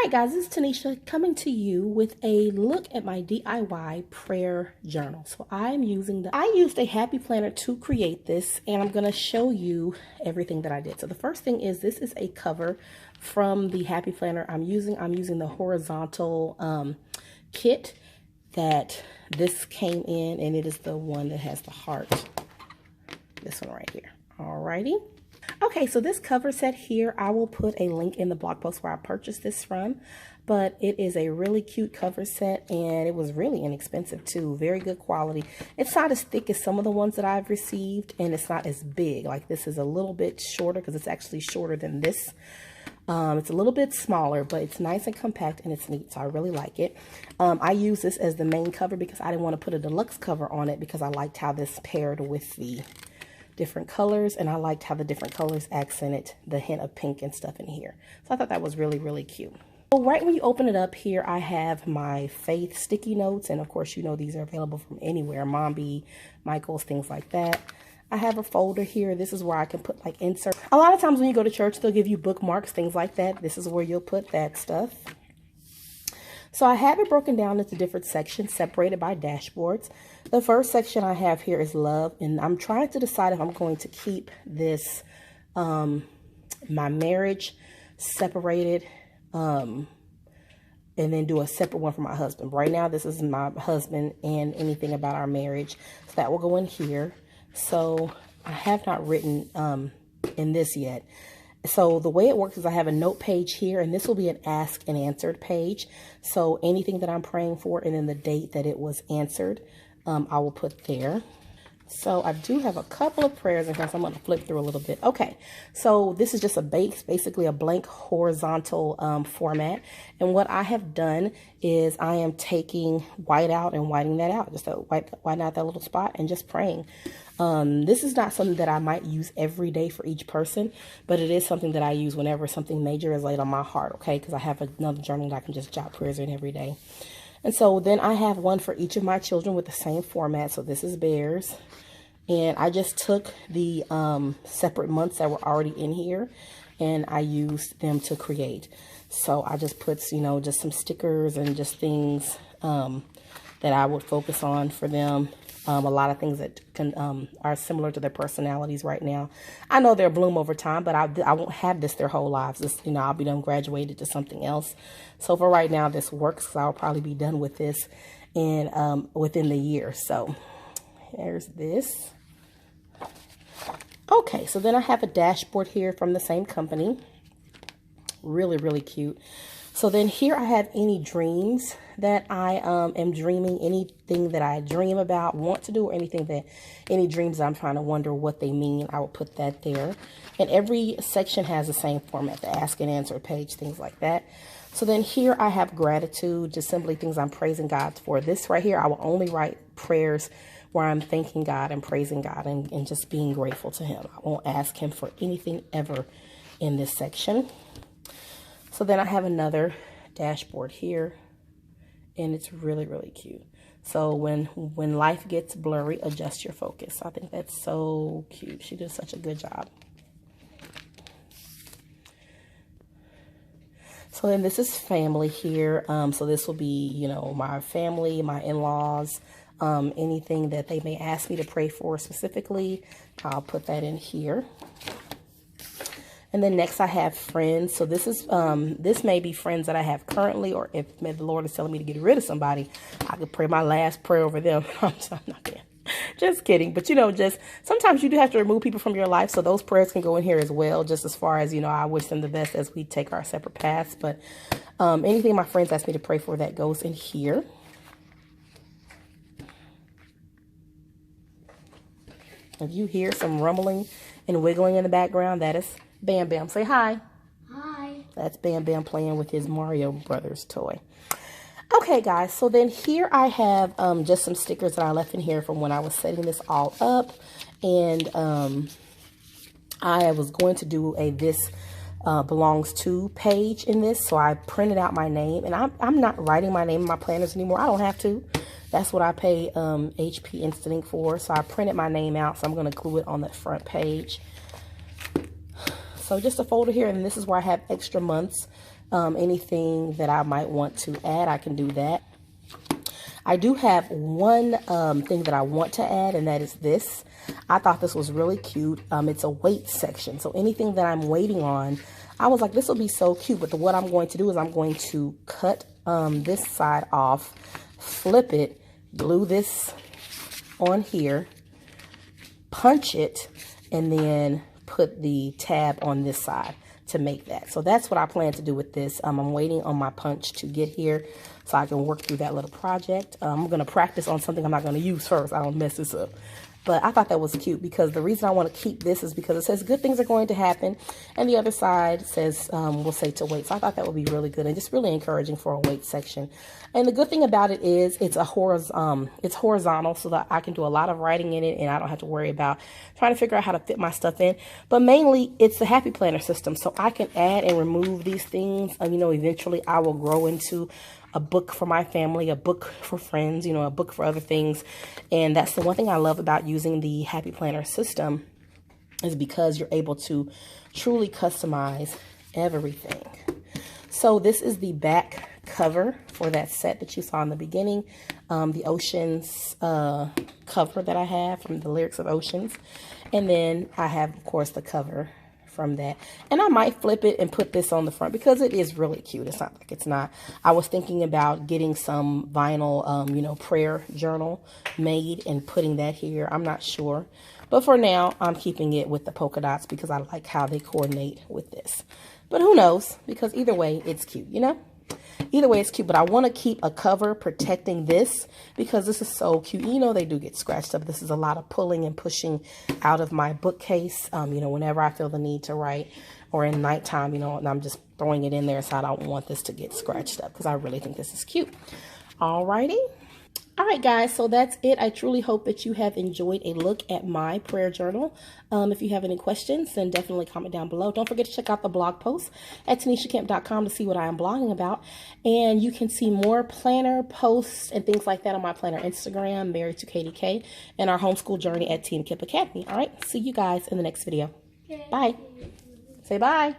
Hi guys, this is Tanisha coming to you with a look at my DIY prayer journal. So I used a happy planner to create this, and I'm going to show you everything that I did. So the first thing is, this is a cover from the happy planner I'm using the horizontal kit that this came in, and it is the one that has the heart. This one right here. Alrighty. Okay, so this cover set here, I will put a link in the blog post where I purchased this from, but it is a really cute cover set, and it was really inexpensive too. Very good quality. It's not as thick as some of the ones that I've received, and it's not as big. Like, this is a little bit shorter because it's actually shorter than this. It's a little bit smaller, but it's nice and compact, and it's neat, so I really like it. I use this as the main cover because I didn't want to put a deluxe cover on it because I liked how this paired with the different colors, and I liked how the different colors accented the hint of pink and stuff in here. So I thought that was really, really cute. So right when you open it up here, I have my faith sticky notes, and of course, you know, these are available from anywhere, Mombi, Michael's, things like that. I have a folder here. This is where I can put like insert. A lot of times when you go to church, they'll give you bookmarks, things like that. This is where you'll put that stuff. So I have it broken down into different sections, separated by dashboards. The first section I have here is love, and I'm trying to decide if I'm going to keep this, my marriage separated, and then do a separate one for my husband. Right now, this is my husband and anything about our marriage, so that will go in here. So I have not written in this yet. So the way it works is I have a note page here, and this will be an ask and answered page. So anything that I'm praying for and then the date that it was answered, I will put there. So I do have a couple of prayers in here, so I'm going to flip through a little bit. Okay, so this is just basically a blank horizontal format. And what I have done is I am taking white out and whiting that out, just whiting out that little spot and just praying. This is not something that I might use every day for each person, but it is something that I use whenever something major is laid on my heart, okay? Because I have another journal that I can just jot prayers in every day. And so then I have one for each of my children with the same format. So this is Bears. And I just took the separate months that were already in here, and I used them to create. So I just put, you know, just some stickers and just things that I would focus on for them. A lot of things that are similar to their personalities right now. I know they'll bloom over time, but I won't have this their whole lives. This, you know, I'll be done graduated to something else. So for right now, this works, because I'll probably be done with this within the year. So there's this. Okay, so then I have a dashboard here from the same company. Really, really cute. So then here I have any dreams that I am dreaming, anything that I dream about, want to do, or any dreams that I'm trying to wonder what they mean. I will put that there. And every section has the same format, the ask and answer page, things like that. So then here I have gratitude, just simply things I'm praising God for. This right here, I will only write prayers where I'm thanking God and praising God and just being grateful to Him. I won't ask Him for anything ever in this section. So then I have another dashboard here, and it's really, really cute. So when life gets blurry, adjust your focus. I think that's so cute. She did such a good job. So then this is family here. So this will be, you know, my family, my in-laws, anything that they may ask me to pray for specifically, I'll put that in here. And then next I have friends. So this is this may be friends that I have currently, or if the Lord is telling me to get rid of somebody, I could pray my last prayer over them. I'm not kidding. Just kidding. But, you know, just sometimes you do have to remove people from your life. So those prayers can go in here as well, just as far as, you know, I wish them the best as we take our separate paths. But anything my friends ask me to pray for, that goes in here. If you hear some rumbling and wiggling in the background, that is Bam Bam. Say hi. Hi. That's Bam Bam playing with his Mario Brothers toy. Okay, guys, so then here I have just some stickers that I left in here from when I was setting this all up. And I was going to do a this belongs to page in this. So I printed out my name. And I'm not writing my name in my planners anymore. I don't have to. That's what I pay HP Instant Ink for. So I printed my name out. So I'm going to glue it on the front page. So just a folder here. And this is where I have extra months Anything that I might want to add, I can do that. I do have one thing that I want to add, and that is this. I thought this was really cute. It's a weight section. So anything that I'm waiting on, I was like, this will be so cute. But what I'm going to do is I'm going to cut this side off, flip it, glue this on here, punch it, and then put the tab on this side to make that. So that's what I plan to do with this. I'm waiting on my punch to get here so I can work through that little project. I'm going to practice on something I'm not going to use first. I don't mess this up. But I thought that was cute because the reason I want to keep this is because it says good things are going to happen. And the other side says, we'll say to wait. So I thought that would be really good and just really encouraging for a wait section. And the good thing about it is it's horizontal so that I can do a lot of writing in it and I don't have to worry about trying to figure out how to fit my stuff in. But mainly it's the Happy Planner system. So I can add and remove these things. You know, eventually I will grow into a book for my family, a book for friends, you know, a book for other things. And that's the one thing I love about using the Happy Planner system is because you're able to truly customize everything. So this is the back cover for that set that you saw in the beginning. The Oceans cover that I have from the lyrics of Oceans. And then I have, of course, the cover from that. And I might flip it and put this on the front because it is really cute. It's not like it's not. I was thinking about getting some vinyl, you know, prayer journal made and putting that here. I'm not sure. But for now, I'm keeping it with the polka dots because I like how they coordinate with this. But who knows? Because either way, it's cute, you know? Either way, it's cute, but I want to keep a cover protecting this because this is so cute. You know, they do get scratched up. This is a lot of pulling and pushing out of my bookcase, you know, whenever I feel the need to write or in nighttime, you know, and I'm just throwing it in there so I don't want this to get scratched up because I really think this is cute. Alrighty. All right, guys, so that's it. I truly hope that you have enjoyed a look at my prayer journal. If you have any questions, then definitely comment down below. Don't forget to check out the blog post at TanishaKemp.com to see what I am blogging about. And you can see more planner posts and things like that on my planner Instagram, Married to KDK, and our homeschool journey at Team Kemp Academy. All right, see you guys in the next video. Bye. Say bye.